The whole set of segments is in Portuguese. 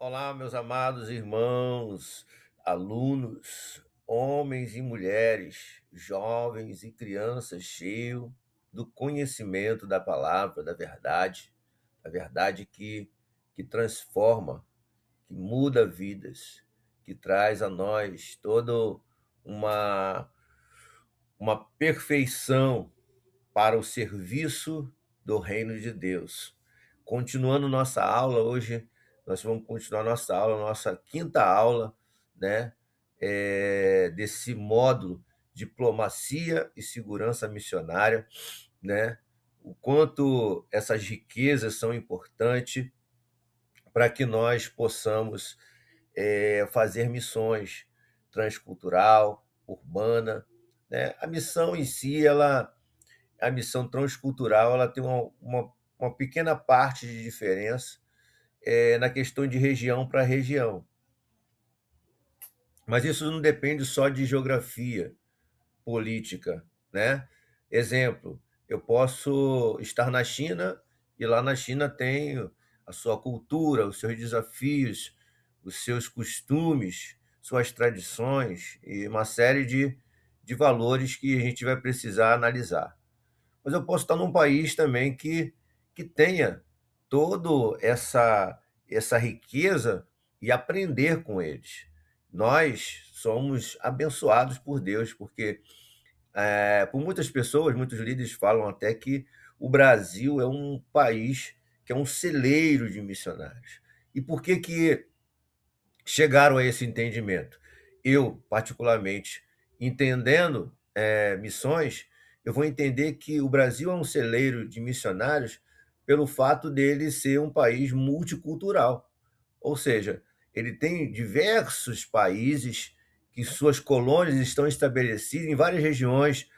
Olá, meus amados irmãos, alunos, homens e mulheres, jovens e crianças, cheios do conhecimento da palavra, da verdade que transforma, que muda vidas, que traz a nós toda uma, uma perfeição para o serviço do reino de Deus. Continuando nossa aula, hoje nós vamos continuar nossa aula, nossa quinta aula, né? Desse módulo Diplomacia e Segurança Missionária, né? O quanto essas riquezas são importantes para que nós possamos fazer missões transcultural, urbana, né? A missão em si, a missão transcultural, ela tem uma pequena parte de diferença na questão de região para região. Mas isso não depende só de geografia política, né? Exemplo, eu posso estar na China e lá na China tem a sua cultura, os seus desafios, os seus costumes, suas tradições e uma série de valores que a gente vai precisar analisar. Mas eu posso estar num país também que tenha toda essa riqueza e aprender com eles. Nós somos abençoados por Deus, porque por muitas pessoas, muitos líderes falam até que o Brasil é um país que é um celeiro de missionários. E por que chegaram a esse entendimento? Eu, particularmente, entendendo missões, eu vou entender que o Brasil é um celeiro de missionários pelo fato dele ser um país multicultural. Ou seja, ele tem diversos países que suas colônias estão estabelecidas em várias regiões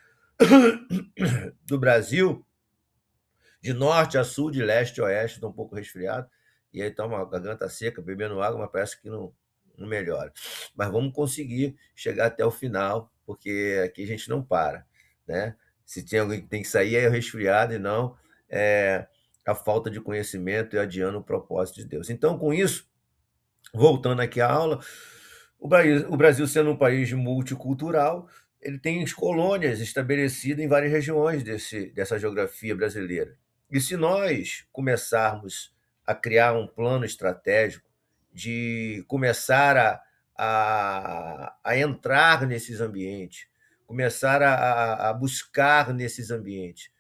do Brasil, de norte a sul, de leste a oeste. Estou um pouco resfriado, e aí está uma garganta seca, bebendo água, mas parece que não melhora. Mas vamos conseguir chegar até o final, porque aqui a gente não para, né? Se tem alguém que tem que sair, é o resfriado e não é, a falta de conhecimento e adiando o propósito de Deus. Então, com isso, voltando aqui à aula, o Brasil sendo um país multicultural, ele tem colônias estabelecidas em várias regiões dessa geografia brasileira. E se nós começarmos a criar um plano estratégico de começar a entrar nesses ambientes, começar a buscar nesses ambientes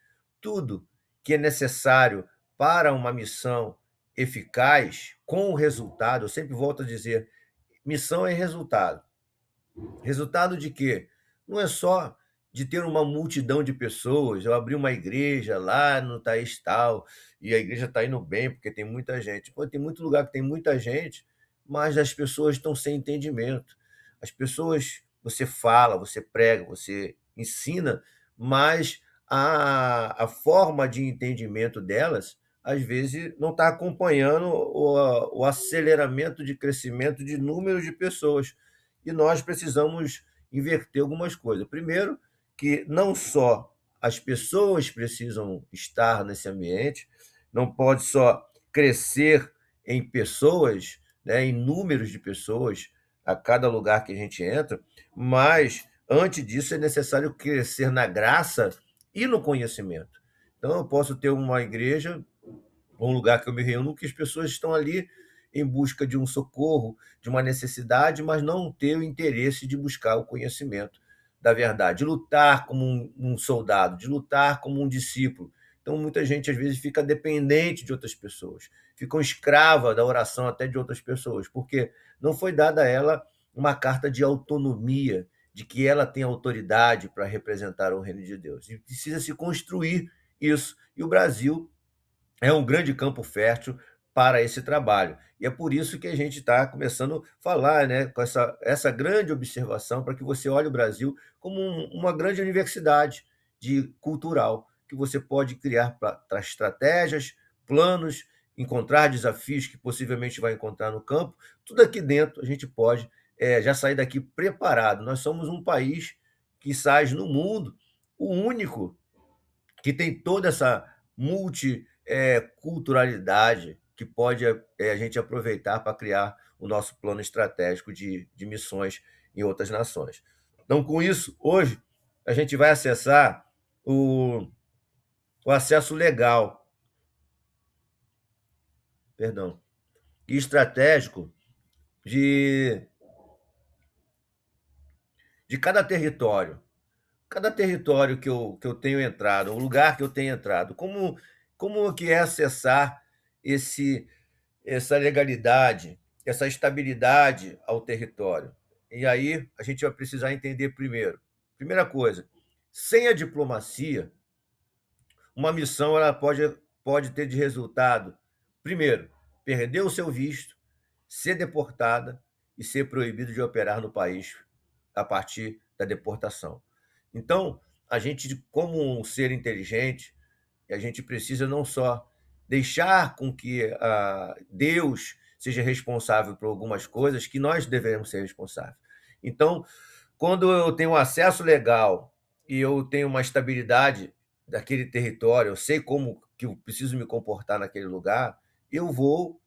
tudo que é necessário para uma missão eficaz, com o resultado, eu sempre volto a dizer, missão é resultado. Resultado de quê? Não é só de ter uma multidão de pessoas, eu abri uma igreja lá no Thaís tal, e a igreja está indo bem porque tem muita gente. Pô, tem muito lugar que tem muita gente, mas as pessoas estão sem entendimento. As pessoas, você fala, você prega, você ensina, mas a forma de entendimento delas, às vezes, não está acompanhando o aceleramento de crescimento de número de pessoas. E nós precisamos inverter algumas coisas. Primeiro, que não só as pessoas precisam estar nesse ambiente, não pode só crescer em pessoas, né, em números de pessoas a cada lugar que a gente entra, mas antes disso é necessário crescer na graça e no conhecimento. Então eu posso ter uma igreja, um lugar que eu me reúno, que as pessoas estão ali em busca de um socorro, de uma necessidade, mas não ter o interesse de buscar o conhecimento da verdade, de lutar como um soldado, de lutar como um discípulo. Então, muita gente, às vezes, fica dependente de outras pessoas, ficam escrava da oração até de outras pessoas, porque não foi dada a ela uma carta de autonomia, de que ela tem autoridade para representar o reino de Deus. E precisa se construir isso. E o Brasil é um grande campo fértil para esse trabalho. E é por isso que a gente está começando a falar, né, com essa grande observação, para que você olhe o Brasil como uma grande universidade cultural, que você pode criar para estratégias, planos, encontrar desafios que possivelmente vai encontrar no campo. Tudo aqui dentro a gente pode já sair daqui preparado. Nós somos um país, quizás no mundo, o único que tem toda essa multiculturalidade, que pode a gente aproveitar para criar o nosso plano estratégico de missões em outras nações. Então, com isso, hoje, a gente vai acessar o acesso legal, perdão, e estratégico de, de cada território. Cada território que eu tenho entrado, o lugar que eu tenho entrado, como que é acessar esse, essa legalidade, essa estabilidade ao território. E aí a gente vai precisar entender primeiro. Primeira coisa, sem a diplomacia, uma missão ela pode ter de resultado, primeiro, perder o seu visto, ser deportada e ser proibido de operar no país a partir da deportação. Então, a gente, como um ser inteligente, a gente precisa não só deixar com que Deus seja responsável por algumas coisas que nós devemos ser responsáveis. Então, quando eu tenho acesso legal e eu tenho uma estabilidade daquele território, eu sei como que eu preciso me comportar naquele lugar, eu vou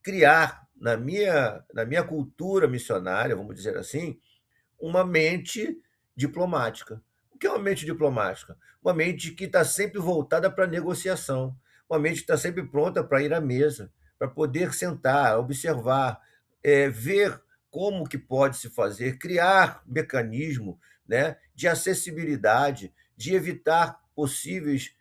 criar na minha cultura missionária, vamos dizer assim, uma mente diplomática. O que é uma mente diplomática? Uma mente que está sempre voltada para a negociação, uma mente que está sempre pronta para ir à mesa, para poder sentar, observar, ver como que pode se fazer, criar mecanismo, né, de acessibilidade, de evitar possíveis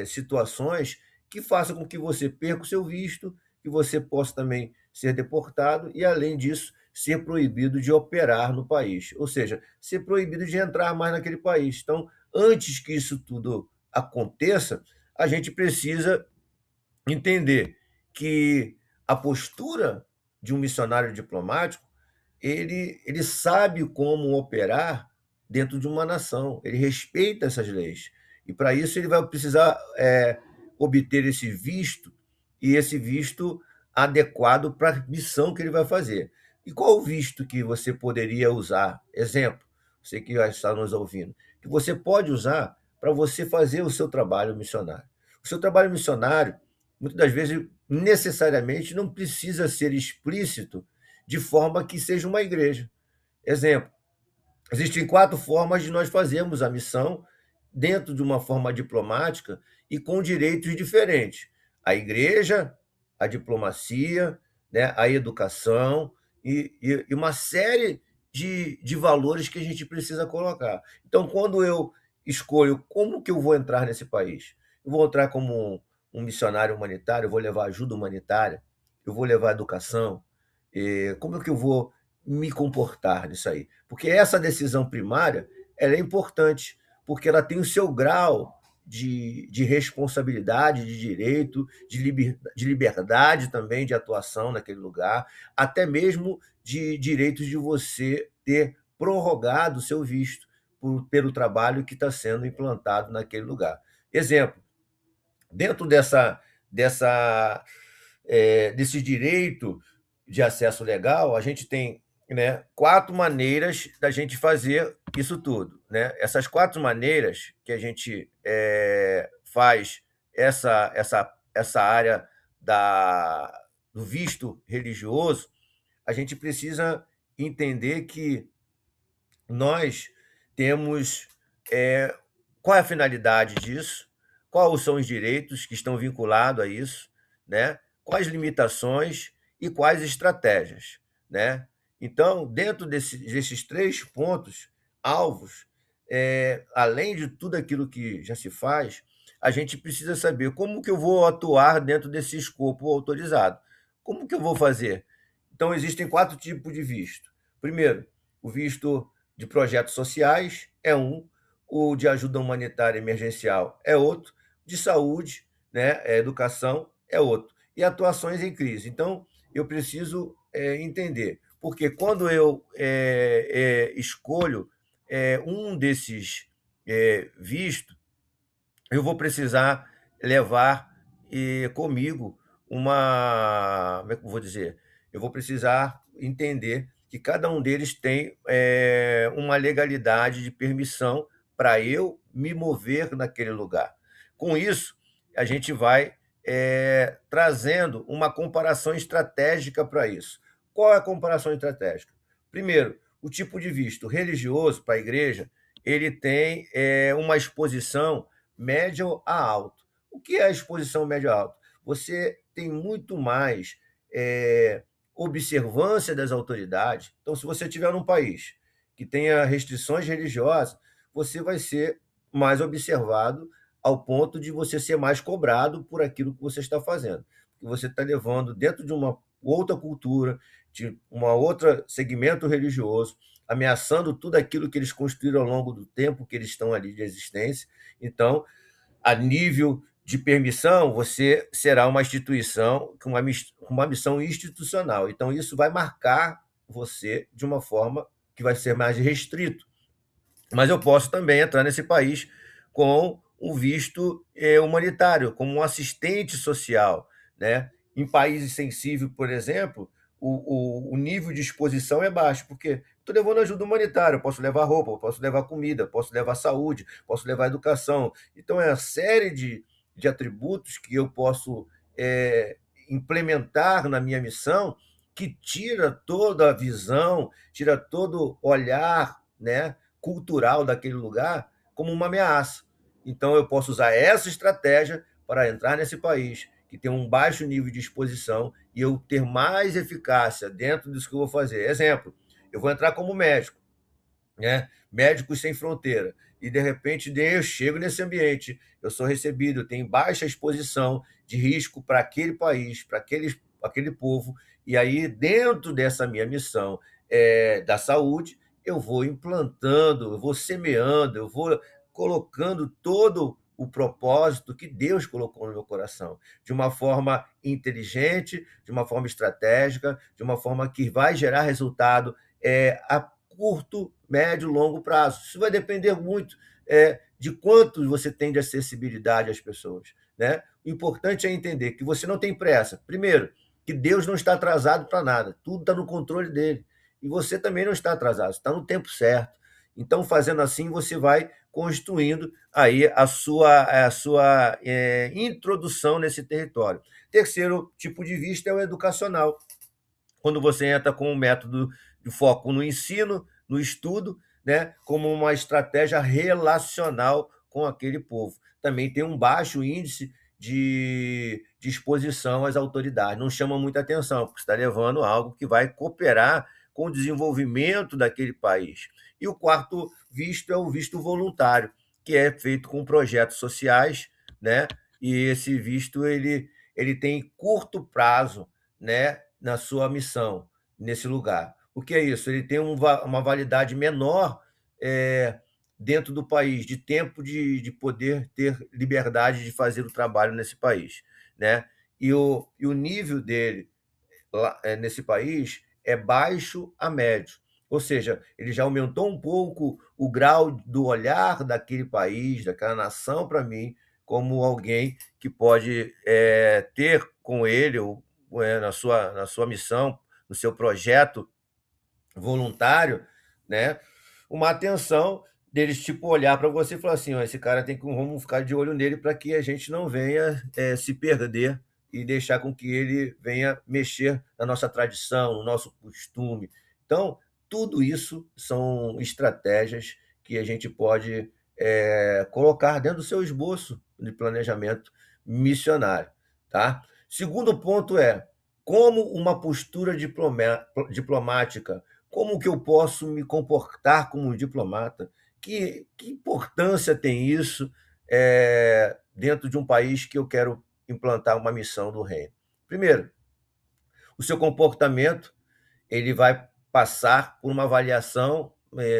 situações que façam com que você perca o seu visto, que você possa também ser deportado e, além disso, ser proibido de operar no país, ou seja, ser proibido de entrar mais naquele país. Então, antes que isso tudo aconteça, a gente precisa entender que a postura de um missionário diplomático, ele sabe como operar dentro de uma nação, ele respeita essas leis. E para isso ele vai precisar obter esse visto, e esse visto adequado para a missão que ele vai fazer. E qual o visto que você poderia usar? Exemplo, você que vai estar nos ouvindo, que você pode usar para você fazer o seu trabalho missionário. O seu trabalho missionário, muitas das vezes, necessariamente não precisa ser explícito de forma que seja uma igreja. Exemplo, existem 4 formas de nós fazermos a missão dentro de uma forma diplomática e com direitos diferentes: a igreja, a diplomacia, né, a educação e uma série de valores que a gente precisa colocar. Então, quando eu escolho como que eu vou entrar nesse país, eu vou entrar como um missionário humanitário, eu vou levar ajuda humanitária, eu vou levar educação, como é que eu vou me comportar nisso aí? Porque essa decisão primária ela é importante, porque ela tem o seu grau de responsabilidade, de direito, de liberdade também de atuação naquele lugar, até mesmo de direitos de você ter prorrogado o seu visto pelo trabalho que está sendo implantado naquele lugar. Exemplo, dentro desse direito de acesso legal, a gente tem, né, 4 maneiras da gente fazer isso tudo. Né? Essas 4 maneiras que a gente faz essa área do visto religioso, a gente precisa entender que nós temos qual é a finalidade disso, quais são os direitos que estão vinculados a isso, né? Quais limitações e quais estratégias, né? Então, dentro desses 3 pontos alvos, além de tudo aquilo que já se faz, a gente precisa saber como que eu vou atuar dentro desse escopo autorizado. Como que eu vou fazer? Então, existem 4 tipos de visto. Primeiro, o visto de projetos sociais é um, o de ajuda humanitária emergencial é outro, de saúde, né, educação é outro, e atuações em crise. Então, eu preciso entender, porque quando eu escolho um desses vistos, eu vou precisar levar comigo como é que eu vou dizer? Eu vou precisar entender que cada um deles tem uma legalidade de permissão para eu me mover naquele lugar. Com isso, a gente vai trazendo uma comparação estratégica para isso. Qual é a comparação estratégica? Primeiro, o tipo de visto religioso para a igreja, ele tem uma exposição média a alto. O que é a exposição média a alto? Você tem muito mais observância das autoridades. Então, se você estiver num país que tenha restrições religiosas, você vai ser mais observado ao ponto de você ser mais cobrado por aquilo que você está fazendo. Porque você está levando dentro de uma outra cultura, de uma outra segmento religioso, ameaçando tudo aquilo que eles construíram ao longo do tempo que eles estão ali de existência. Então, a nível de permissão, você será uma instituição com uma missão institucional. Então, isso vai marcar você de uma forma que vai ser mais restrito. Mas eu posso também entrar nesse país com um visto humanitário, como um assistente social, né? Em países sensíveis, por exemplo, o nível de exposição é baixo, porque estou levando ajuda humanitária, eu posso levar roupa, eu posso levar comida, posso levar saúde, posso levar educação. Então, é uma série de atributos que eu posso implementar na minha missão que tira toda a visão, tira todo o olhar, né, cultural daquele lugar como uma ameaça. Então, eu posso usar essa estratégia para entrar nesse país que tem um baixo nível de exposição e eu ter mais eficácia dentro disso que eu vou fazer. Exemplo, eu vou entrar como médico, né? Médicos Sem Fronteira. E, de repente, eu chego nesse ambiente, eu sou recebido, eu tenho baixa exposição de risco para aquele país, para aquele povo. E aí, dentro dessa minha missão da saúde, eu vou implantando, eu vou semeando, eu vou colocando todo o propósito que Deus colocou no meu coração, de uma forma inteligente, de uma forma estratégica, de uma forma que vai gerar resultado a curto, médio, longo prazo. Isso vai depender muito de quanto você tem de acessibilidade às pessoas, né? O importante é entender que você não tem pressa. Primeiro, que Deus não está atrasado para nada. Tudo está no controle dele. E você também não está atrasado, está no tempo certo. Então, fazendo assim, você vai construindo aí a sua introdução nesse território. Terceiro tipo de vista é o educacional. Quando você entra com um método de foco no ensino, no estudo, né, como uma estratégia relacional com aquele povo. Também tem um baixo índice de exposição às autoridades. Não chama muita atenção, porque está levando algo que vai cooperar com o desenvolvimento daquele país. E o quarto visto é o visto voluntário, que é feito com projetos sociais, né? E esse visto ele tem curto prazo, né, na sua missão nesse lugar. O que é isso? Ele tem uma validade menor dentro do país, de tempo de poder ter liberdade de fazer o trabalho nesse país, né? E o nível dele lá, nesse país é baixo a médio. Ou seja, ele já aumentou um pouco o grau do olhar daquele país, daquela nação para mim, como alguém que pode ter com ele, na sua missão, no seu projeto voluntário, né, uma atenção deles tipo olhar para você e falar assim, ó, esse cara tem que vamos ficar de olho nele para que a gente não venha se perder e deixar com que ele venha mexer na nossa tradição, no nosso costume. Então, tudo isso são estratégias que a gente pode colocar dentro do seu esboço de planejamento missionário, tá? Segundo ponto é como uma postura diplomática, como que eu posso me comportar como um diplomata, que importância tem isso dentro de um país que eu quero implantar uma missão do reino? Primeiro, o seu comportamento ele vai passar por uma avaliação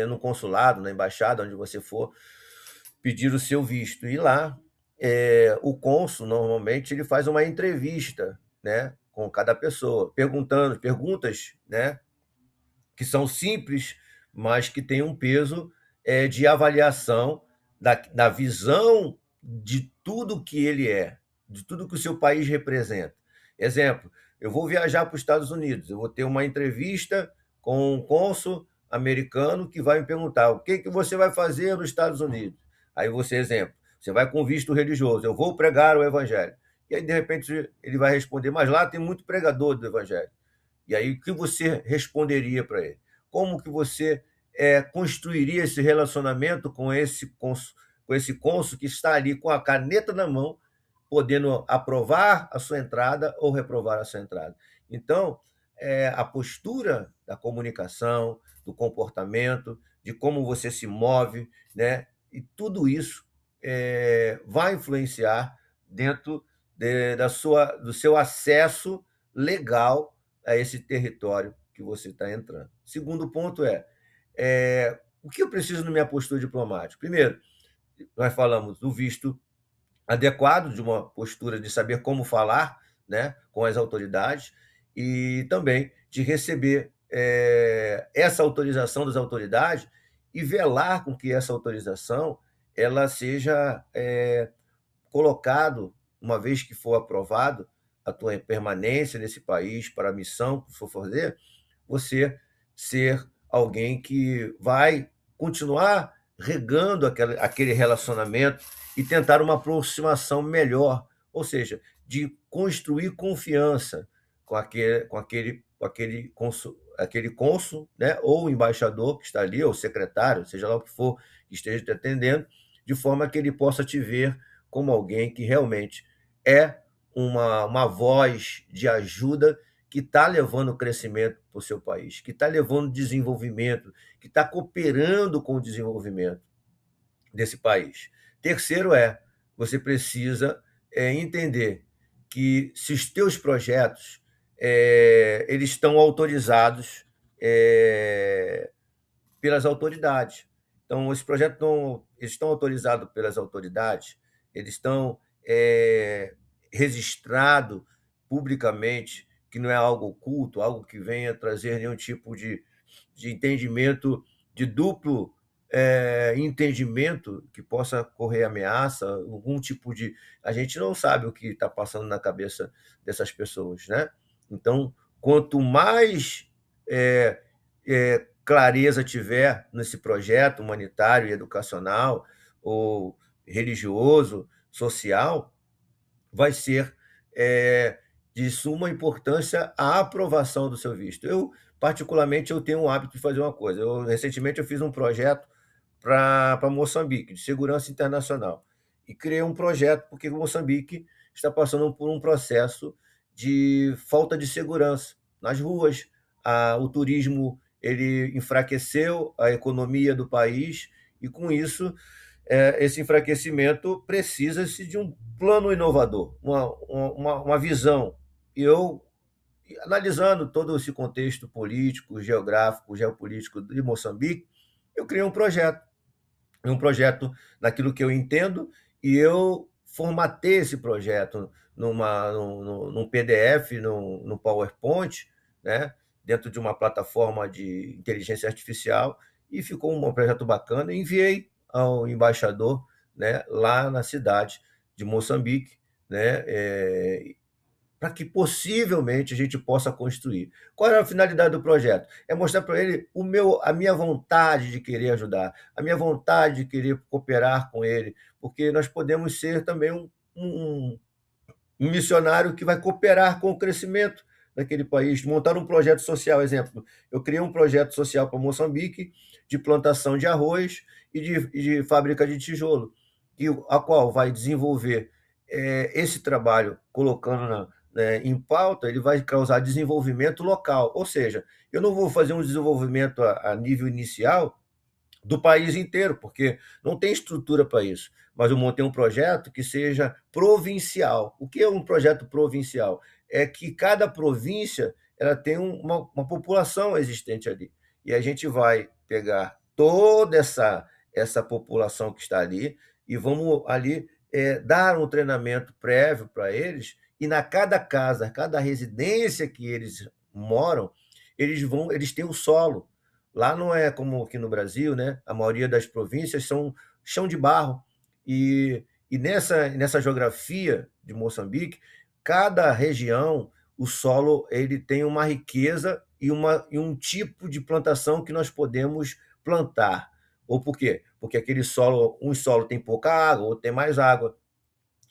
no consulado, na embaixada, onde você for pedir o seu visto. E lá, o cônsul, normalmente, ele faz uma entrevista, né, com cada pessoa, perguntando perguntas, né, que são simples, mas que têm um peso de avaliação da visão de tudo que ele é, de tudo que o seu país representa. Exemplo, eu vou viajar para os Estados Unidos, eu vou ter uma entrevista com um cônsul americano que vai me perguntar o que você vai fazer nos Estados Unidos. Aí você, exemplo, você vai com visto religioso, eu vou pregar o evangelho. E aí, de repente, ele vai responder, mas lá tem muito pregador do evangelho. E aí, o que você responderia para ele? Como que você construiria esse relacionamento com esse cônsul que está ali com a caneta na mão, podendo aprovar a sua entrada ou reprovar a sua entrada? Então, a postura da comunicação, do comportamento, de como você se move, né? E tudo isso vai influenciar dentro do seu acesso legal a esse território que você está entrando. Segundo ponto o que eu preciso na minha postura diplomática? Primeiro, nós falamos do visto adequado, de uma postura de saber como falar, né, com as autoridades, e também de receber essa autorização das autoridades e velar com que essa autorização ela seja colocado, uma vez que for aprovado a tua permanência nesse país para a missão que for fazer, você ser alguém que vai continuar regando aquele relacionamento e tentar uma aproximação melhor, ou seja, de construir confiança aquele cônsul, né, ou embaixador que está ali, ou secretário, seja lá o que for que esteja te atendendo, de forma que ele possa te ver como alguém que realmente é uma voz de ajuda que está levando crescimento para o seu país, que está levando desenvolvimento, que está cooperando com o desenvolvimento desse país. Terceiro você precisa entender que se os teus projetos eles estão autorizados pelas autoridades. Então, esses projetos eles estão autorizados pelas autoridades, eles estão registrados publicamente, que não é algo oculto, algo que venha trazer nenhum tipo de entendimento, de duplo entendimento, que possa correr ameaça, algum tipo de. A gente não sabe o que está passando na cabeça dessas pessoas, né? Então, quanto mais clareza tiver nesse projeto humanitário e educacional, ou religioso, social, vai ser de suma importância a aprovação do seu visto. Eu, particularmente, eu tenho o hábito de fazer uma coisa. Recentemente, eu fiz um projeto para Moçambique, de segurança internacional. E criei um projeto porque Moçambique está passando por um processo de falta de segurança nas ruas. O turismo ele enfraqueceu a economia do país e, com isso, esse enfraquecimento precisa-se de um plano inovador, uma visão. E eu, analisando todo esse contexto político, geográfico, geopolítico de Moçambique, eu criei um projeto naquilo que eu entendo, e eu formatei esse projeto num PDF, num PowerPoint, né, dentro de uma plataforma de inteligência artificial, e ficou um projeto bacana. Enviei ao embaixador, né, lá na cidade de Moçambique, né, para que possivelmente a gente possa construir. Qual é a finalidade do projeto? É mostrar para ele a minha vontade de querer ajudar, a minha vontade de querer cooperar com ele, porque nós podemos ser também um missionário que vai cooperar com o crescimento daquele país, montar um projeto social. Exemplo, eu criei um projeto social para Moçambique de plantação de arroz e de fábrica de tijolo, a qual vai desenvolver esse trabalho, colocando em pauta, ele vai causar desenvolvimento local. Ou seja, eu não vou fazer um desenvolvimento a nível inicial do país inteiro, porque não tem estrutura para isso. Mas eu montei um projeto que seja provincial. O que é um projeto provincial? É que cada província ela tem uma população existente ali. E a gente vai pegar toda essa população que está ali e vamos ali dar um treinamento prévio para eles, e na cada casa, cada residência que eles moram, eles têm o solo. Lá não é como aqui no Brasil, né? A maioria das províncias são chão de barro. E nessa geografia de Moçambique, cada região, o solo ele tem uma riqueza e um tipo de plantação que nós podemos plantar. Ou por quê? Porque aquele solo, um solo tem pouca água, outro tem mais água.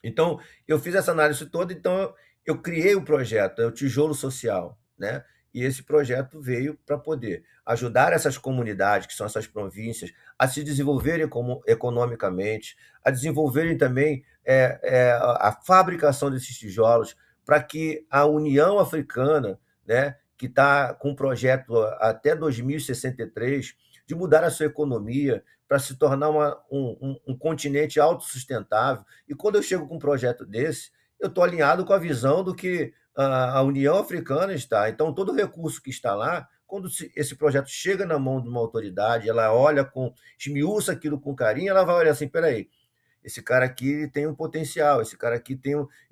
Então, eu fiz essa análise toda, então eu criei o projeto, é o Tijolo Social, né? E esse projeto veio para poder ajudar essas comunidades, que são essas províncias, a se desenvolverem economicamente, a desenvolverem também a fabricação desses tijolos, para que a União Africana, né, que está com um projeto até 2063 de mudar a sua economia para se tornar um continente autossustentável. E quando eu chego com um projeto desse, eu estou alinhado com a visão do que a União Africana está. Então, todo o recurso que está lá, quando esse projeto chega na mão de uma autoridade, ela olha esmiuça aquilo com carinho, ela vai olhar assim, peraí, esse cara aqui tem um potencial, esse cara aqui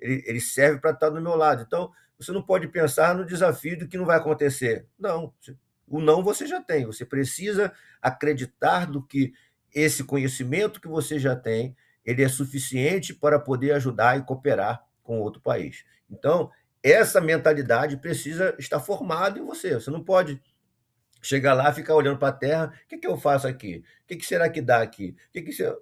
ele serve para estar do meu lado. Então, você não pode pensar no desafio do que não vai acontecer. Não, o não você já tem. Você precisa acreditar do que esse conhecimento que você já tem, ele é suficiente para poder ajudar e cooperar com outro país. Então, essa mentalidade precisa estar formada em você. Você não pode chegar lá, ficar olhando para a terra, o que, que eu faço aqui? O que, que será que dá aqui? O que,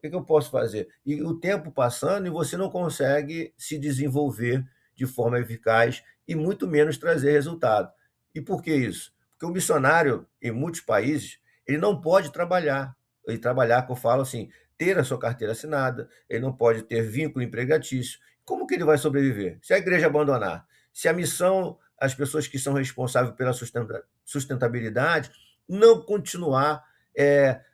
que eu posso fazer? E o tempo passando e você não consegue se desenvolver de forma eficaz e muito menos trazer resultado. E por que isso? Porque o missionário, em muitos países, ele não pode trabalhar. E trabalhar, que eu falo assim, ter a sua carteira assinada, ele não pode ter vínculo empregatício. Como que ele vai sobreviver? Se a igreja abandonar, se a missão, as pessoas que são responsáveis pela sustentabilidade, não continuar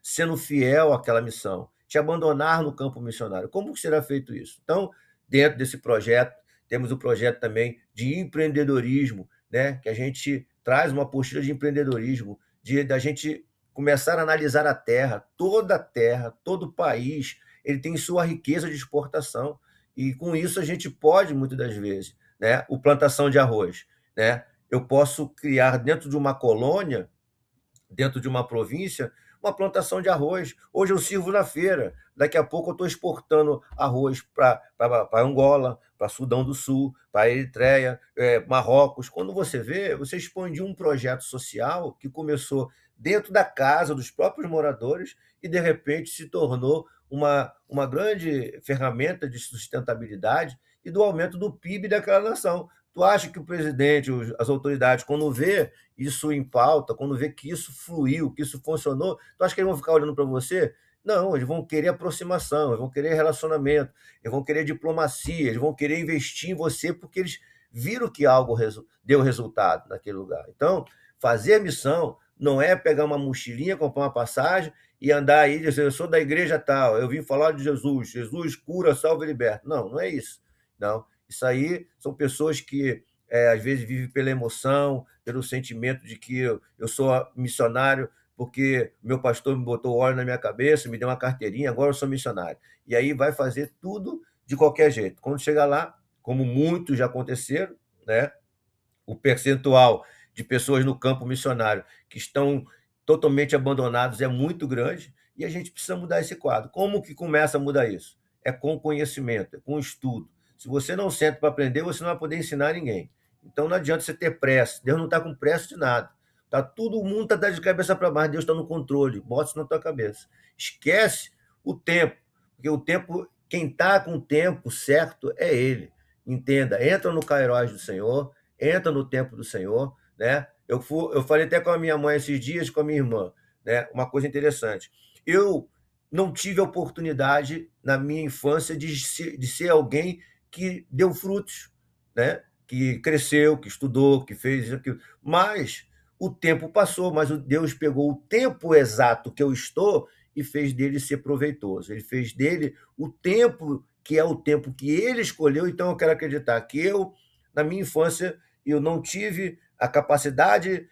sendo fiel àquela missão, te abandonar no campo missionário. Como será feito isso? Então, dentro desse projeto, temos o projeto também de empreendedorismo, né? Que a gente traz uma postura de empreendedorismo, da gente começar a analisar a terra, todo o país, ele tem sua riqueza de exportação. E com isso a gente pode, muitas das vezes, né? O plantação de arroz, né? Eu posso criar dentro de uma colônia, dentro de uma província, uma plantação de arroz. Hoje eu sirvo na feira, daqui a pouco eu estou exportando arroz para Angola, para Sudão do Sul, para Eritreia, Marrocos. Quando você vê, você expande um projeto social que começou dentro da casa dos próprios moradores e, de repente, se tornou uma grande ferramenta de sustentabilidade e do aumento do PIB daquela nação. Tu acha que o presidente, as autoridades, quando vê isso em pauta, quando vê que isso fluiu, que isso funcionou, tu acha que eles vão ficar olhando para você? Não, eles vão querer aproximação, eles vão querer relacionamento, eles vão querer diplomacia, eles vão querer investir em você porque eles viram que algo deu resultado naquele lugar. Então, fazer a missão não é pegar uma mochilinha, comprar uma passagem e andar aí e dizer, eu sou da igreja tal, eu vim falar de Jesus, Jesus cura, salva e liberta. Não, não é isso. Não. Isso aí são pessoas que às vezes vivem pela emoção, pelo sentimento de que eu sou missionário porque meu pastor me botou óleo na minha cabeça, me deu uma carteirinha, agora eu sou missionário. E aí vai fazer tudo de qualquer jeito. Quando chegar lá, como muitos já aconteceram, né, o percentual de pessoas no campo missionário que estão totalmente abandonados é muito grande e a gente precisa mudar esse quadro. Como que começa a mudar isso? É com conhecimento, é com estudo. Se você não senta para aprender, você não vai poder ensinar ninguém. Então não adianta você ter pressa. Deus não está com pressa de nada. Tá, todo mundo está de cabeça para baixo. Deus está no controle. Bota isso na tua cabeça. Esquece o tempo. Porque o tempo, quem está com o tempo certo é Ele. Entenda, entra no Kairós do Senhor, entra no tempo do Senhor, né? Eu falei até com a minha mãe esses dias, com a minha irmã, né? Uma coisa interessante. Eu não tive a oportunidade na minha infância de ser alguém que deu frutos, né? Que cresceu, que estudou, que fez aquilo. Mas o tempo passou, mas Deus pegou o tempo exato que eu estou e fez dele ser proveitoso. Ele fez dele o tempo que é o tempo que ele escolheu. Então eu quero acreditar que eu, na minha infância, eu não tive a capacidade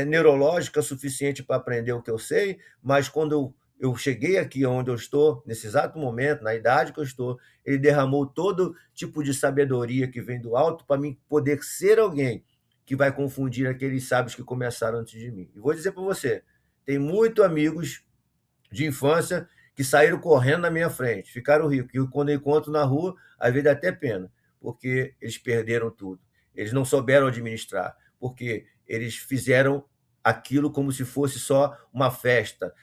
neurológica suficiente para aprender o que eu sei, mas quando eu cheguei aqui onde eu estou, nesse exato momento, na idade que eu estou, ele derramou todo tipo de sabedoria que vem do alto para mim poder ser alguém que vai confundir aqueles sábios que começaram antes de mim. E vou dizer para você, tem muitos amigos de infância que saíram correndo na minha frente, ficaram ricos. E quando eu encontro na rua, às vezes dá até pena, porque eles perderam tudo. Eles não souberam administrar, porque eles fizeram aquilo como se fosse só uma festa,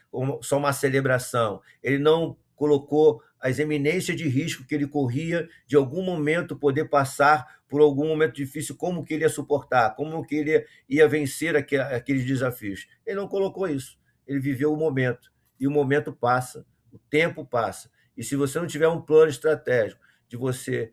só uma celebração. Ele não colocou as eminências de risco que ele corria de algum momento poder passar por algum momento difícil, como que ele ia suportar, como que ele ia vencer aqueles desafios. Ele não colocou isso. Ele viveu o momento. E o momento passa, o tempo passa. E se você não tiver um plano estratégico de você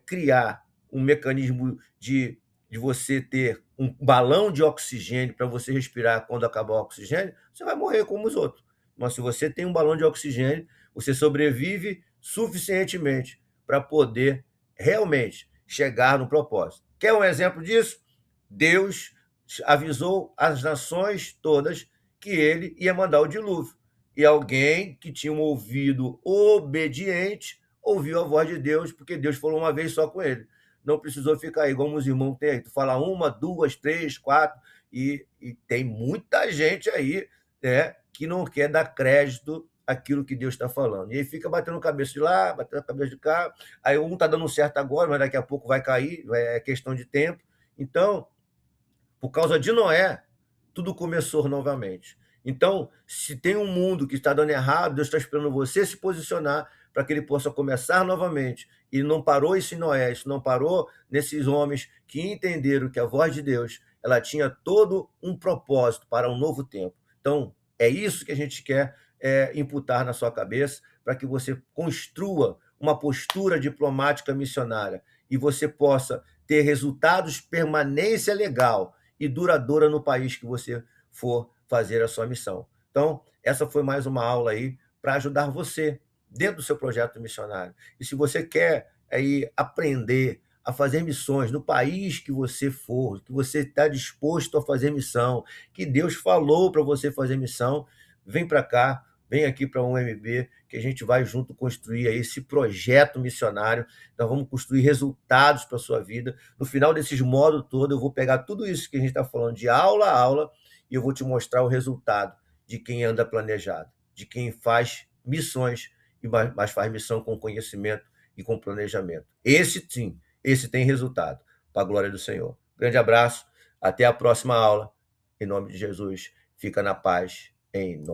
criar um mecanismo de você ter um balão de oxigênio para você respirar quando acabar o oxigênio, você vai morrer como os outros. Mas se você tem um balão de oxigênio, você sobrevive suficientemente para poder realmente chegar no propósito. Quer um exemplo disso? Deus avisou as nações todas que ele ia mandar o dilúvio. E alguém que tinha um ouvido obediente ouviu a voz de Deus, porque Deus falou uma vez só com ele. Não precisou ficar igual os irmãos têm aí. Tu fala uma, duas, três, quatro, e tem muita gente aí, né, que não quer dar crédito àquilo que Deus está falando. E aí fica batendo cabeça de lá, batendo cabeça de cá. Aí um está dando certo agora, mas daqui a pouco vai cair, é questão de tempo. Então, por causa de Noé, tudo começou novamente. Então, se tem um mundo que está dando errado, Deus está esperando você se posicionar para que ele possa começar novamente. E não parou isso em Noé, isso não parou nesses homens que entenderam que a voz de Deus ela tinha todo um propósito para um novo tempo. Então, é isso que a gente quer imputar na sua cabeça para que você construa uma postura diplomática missionária e você possa ter resultados, permanência legal e duradoura no país que você for fazer a sua missão. Então, essa foi mais uma aula aí para ajudar você dentro do seu projeto missionário. E se você quer aí aprender a fazer missões no país que você for, que você está disposto a fazer missão, que Deus falou para você fazer missão, vem para cá, vem aqui para a UMB, que a gente vai junto construir aí esse projeto missionário. Nós vamos construir resultados para a sua vida. No final desses módulos todos, eu vou pegar tudo isso que a gente está falando de aula a aula e eu vou te mostrar o resultado de quem anda planejado, de quem faz missões, mas faz missão com conhecimento e com planejamento. Esse sim, esse tem resultado, para a glória do Senhor. Grande abraço, até a próxima aula. Em nome de Jesus, fica na paz, em nome